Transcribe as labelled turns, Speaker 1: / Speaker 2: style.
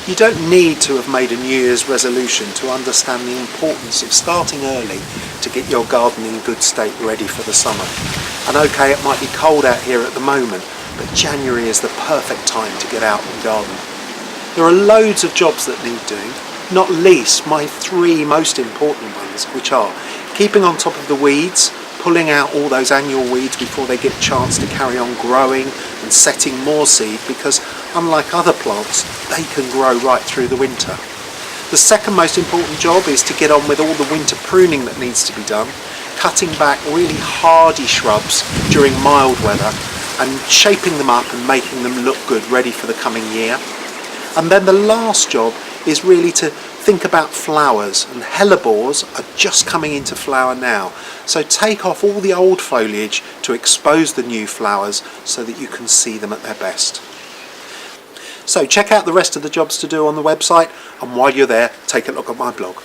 Speaker 1: You don't need to have made a New Year's resolution to understand the importance of starting early to get your garden in good state ready for the summer. And okay, it might be cold out here at the moment, but January is the perfect time to get out and garden. There are loads of jobs that need doing, not least my 3 most important ones, which are keeping on top of the weeds, pulling out all those annual weeds before they get a chance to carry on growing and setting more seed, because unlike other plants, they can grow right through the winter. The second most important job is to get on with all the winter pruning that needs to be done, cutting back really hardy shrubs during mild weather and shaping them up and making them look good, ready for the coming year. And then the last job is really to think about flowers, and hellebores are just coming into flower now. So take off all the old foliage to expose the new flowers so that you can see them at their best. So check out the rest of the jobs to do on the website, and while you're there, take a look at my blog.